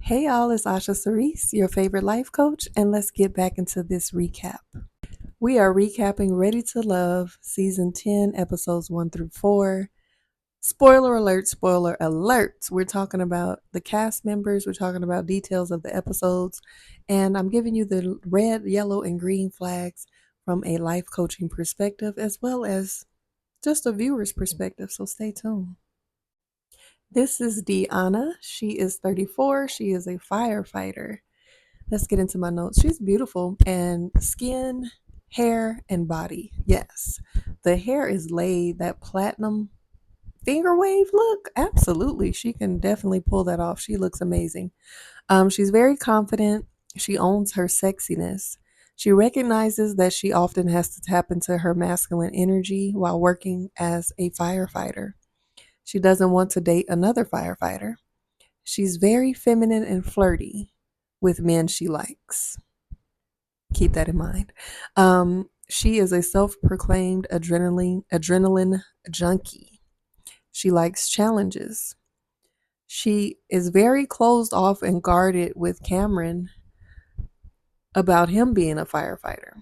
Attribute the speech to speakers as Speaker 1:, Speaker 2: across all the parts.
Speaker 1: Hey y'all, it's Osha Cerese, your favorite life coach, and let's get back into this recap. We are recapping Ready to Love, Season 10, Episodes 1 through 4. Spoiler alert, spoiler alert. We're talking about the cast members, we're talking about details of the episodes, and I'm giving you the red, yellow, and green flags from a life coaching perspective as well as just a viewer's perspective, so stay tuned. This is Deona. She is 34. She is a firefighter. Let's get into my notes. She's beautiful and skin, hair, and body. Yes. The hair is laid, that platinum finger wave look. Absolutely. She can definitely pull that off. She looks amazing. She's very confident. She owns her sexiness. She recognizes that she often has to tap into her masculine energy while working as a firefighter. She doesn't want to date another firefighter. She's very feminine and flirty with men she likes. Keep that in mind. She is a self-proclaimed adrenaline junkie. She likes challenges. She is very closed off and guarded with Cameron about him being a firefighter.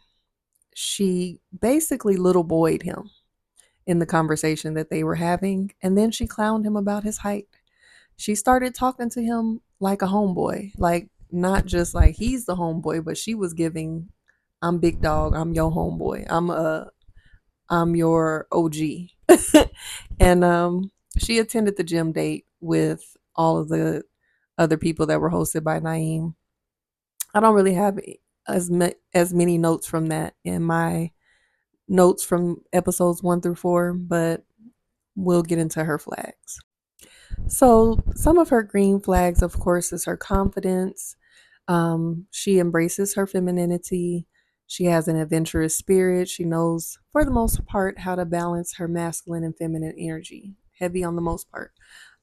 Speaker 1: She basically little boyed him in the conversation that they were having, and then she clowned him about his height. She started talking to him like a homeboy, like not just like he's the homeboy, but she was giving, I'm big dog, I'm your homeboy, I'm your OG. And she attended the gym date with all of the other people that were hosted by Naeem. I don't really have as many notes from that in my notes from episodes 1 through 4, but we'll get into her flags. So, some of her green flags, of course, is her confidence. She embraces her femininity. She has an adventurous spirit. She knows, for the most part, how to balance her masculine and feminine energy. Heavy on the most part.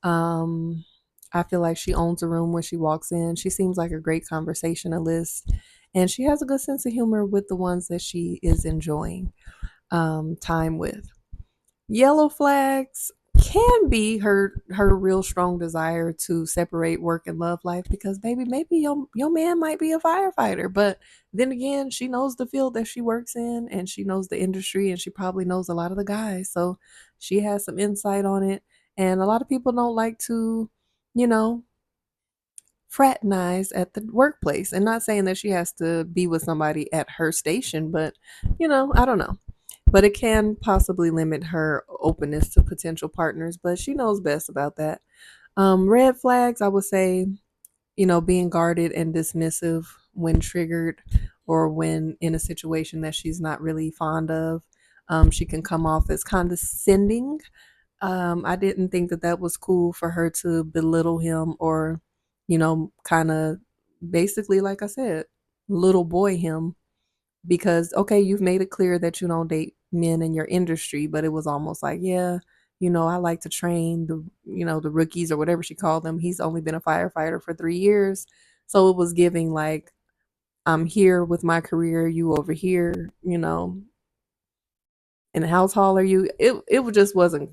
Speaker 1: Um, I feel like she owns a room when she walks in. She seems like a great conversationalist, and she has a good sense of humor with the ones that she is enjoying time with. Yellow flags can be her real strong desire to separate work and love life because baby maybe your man might be a firefighter, but then again she knows the field that she works in and she knows the industry and she probably knows a lot of the guys, so she has some insight on it. And a lot of people don't like to, you know, fraternize at the workplace, and not saying that she has to be with somebody at her station, but I don't know, but it can possibly limit her openness to potential partners, but she knows best about that. Red flags, I would say, being guarded and dismissive when triggered or when in a situation that she's not really fond of. She can come off as condescending. I didn't think that that was cool for her to belittle him or, kind of basically, like I said, little boy him because, okay, you've made it clear that you don't date men in your industry, but it was almost like, yeah, I like to train the rookies or whatever she called them. He's only been a firefighter for 3 years. So it was giving like, I'm here with my career, you over here, in the house hall are you. It just wasn't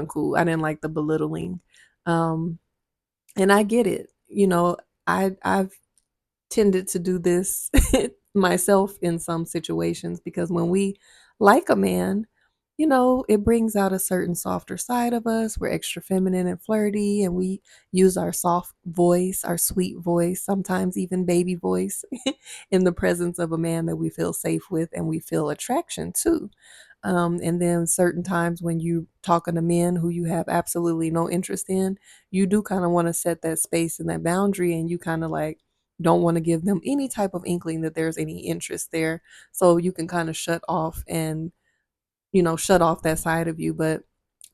Speaker 1: cool. I didn't like the belittling. um and I get it. I've tended to do this myself in some situations because when we like a man, it brings out a certain softer side of us. We're extra feminine and flirty, and we use our soft voice, our sweet voice, sometimes even baby voice, in the presence of a man that we feel safe with and we feel attraction to. And then certain times when you talking to men who you have absolutely no interest in, you do kind of want to set that space and that boundary, and you kind of like don't want to give them any type of inkling that there's any interest there. So you can kind of shut off and, shut off that side of you. But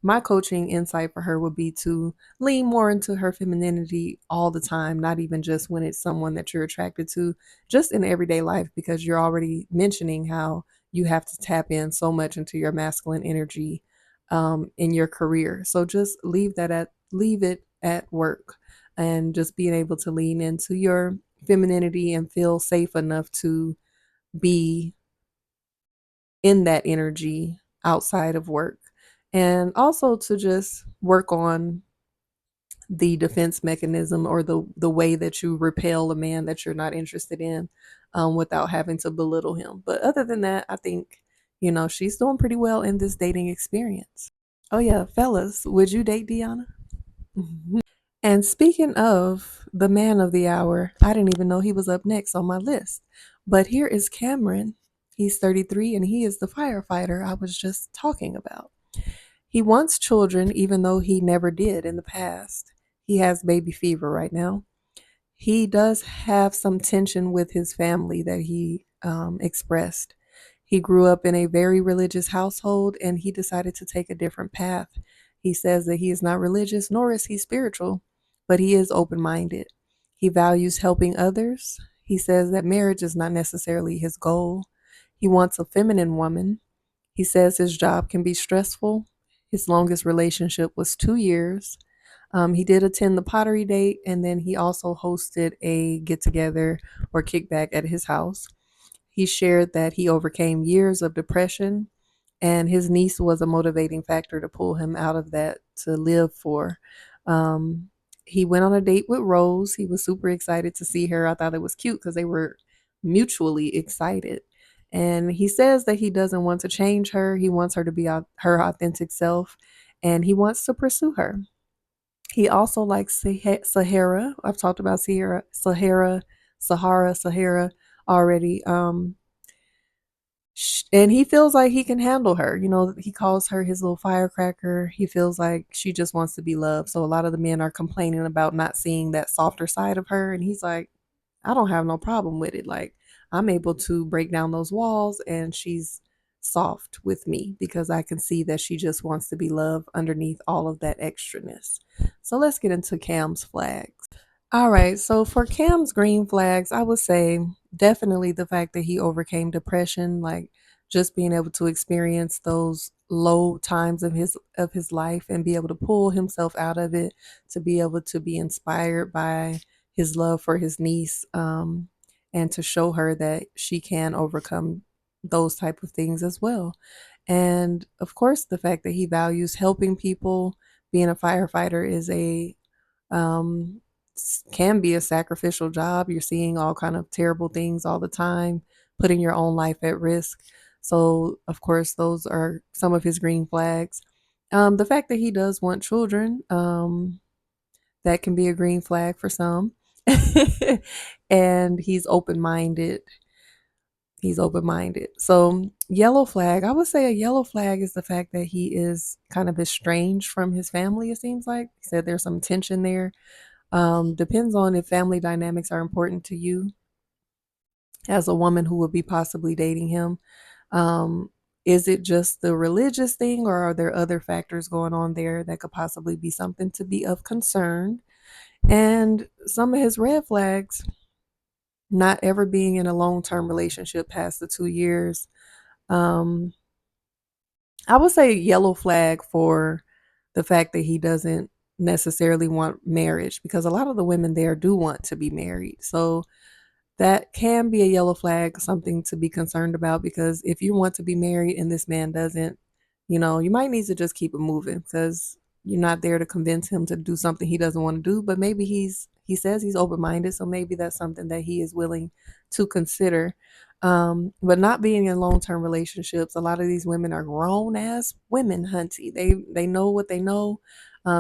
Speaker 1: my coaching insight for her would be to lean more into her femininity all the time, not even just when it's someone that you're attracted to, just in everyday life, because you're already mentioning how you have to tap in so much into your masculine energy in your career. So just leave it at work, and just being able to lean into your femininity and feel safe enough to be in that energy outside of work. And also to just work on the defense mechanism or the way that you repel a man that you're not interested in, without having to belittle him. But other than that, I think, she's doing pretty well in this dating experience. Oh yeah, fellas, would you date Deanna? And speaking of the man of the hour, I didn't even know he was up next on my list. But here is Cameron. He's 33 and he is the firefighter I was just talking about. He wants children even though he never did in the past. He has baby fever right now. He does have some tension with his family that he expressed. He grew up in a very religious household and he decided to take a different path. He says that he is not religious nor is he spiritual, but he is open minded. He values helping others. He says that marriage is not necessarily his goal. He wants a feminine woman. He says his job can be stressful. His longest relationship was 2 years. He did attend the pottery date, and then he also hosted a get together or kickback at his house. He shared that he overcame years of depression, and his niece was a motivating factor to pull him out of that to live for. Um, he went on a date with Rose. He was super excited to see her. I thought it was cute because they were mutually excited. And he says that he doesn't want to change her. He wants her to be her authentic self, and he wants to pursue her. He also likes Sahara. I've talked about Sahara already. And he feels like he can handle her. He calls her his little firecracker. He feels like she just wants to be loved. So a lot of the men are complaining about not seeing that softer side of her. And he's like, I don't have no problem with it. Like, I'm able to break down those walls and she's soft with me because I can see that she just wants to be loved underneath all of that extraness. So let's get into Cam's flags. All right, so for Cam's green flags, I would say definitely the fact that he overcame depression, like just being able to experience those low times of his life and be able to pull himself out of it, to be able to be inspired by his love for his niece, and to show her that she can overcome those type of things as well. And of course, the fact that he values helping people. Being a firefighter is a um, can be a sacrificial job. You're seeing all kind of terrible things all the time, putting your own life at risk. So, of course, those are some of his green flags. The fact that he does want children, that can be a green flag for some. And he's open minded. He's open minded. So, yellow flag, I would say a yellow flag is the fact that he is kind of estranged from his family, it seems like. He said there's some tension there. Depends on if family dynamics are important to you as a woman who would be possibly dating him. Um, is it just the religious thing, or are there other factors going on there that could possibly be something to be of concern? And some of his red flags, not ever being in a long term relationship past the 2 years. Um, I would say yellow flag for the fact that he doesn't necessarily want marriage, because a lot of the women there do want to be married. So that can be a yellow flag, something to be concerned about, because if you want to be married and this man doesn't, you might need to just keep it moving, because you're not there to convince him to do something he doesn't want to do. But maybe he says he's open-minded, so maybe that's something that he is willing to consider. But not being in long-term relationships, a lot of these women are grown ass women, hunty. They know what they know.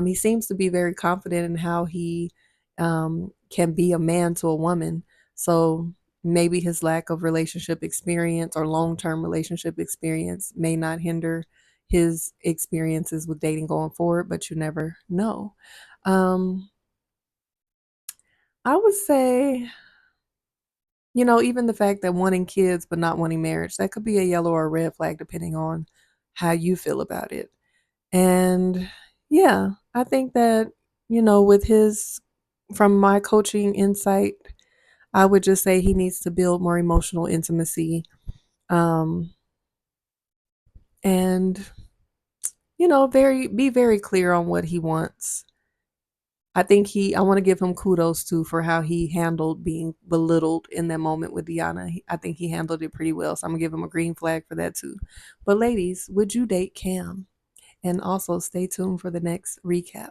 Speaker 1: He seems to be very confident in how he can be a man to a woman. So maybe his lack of relationship experience or long-term relationship experience may not hinder his experiences with dating going forward, but you never know. Um, I would say, even the fact that wanting kids but not wanting marriage, that could be a yellow or a red flag depending on how you feel about it. And yeah, I think that, with from my coaching insight, I would just say he needs to build more emotional intimacy, um, and be very clear on what he wants. I want to give him kudos too for how he handled being belittled in that moment with Deanna. I think he handled it pretty well, so I'm gonna give him a green flag for that too. But ladies, would you date Cam? And also stay tuned for the next recap.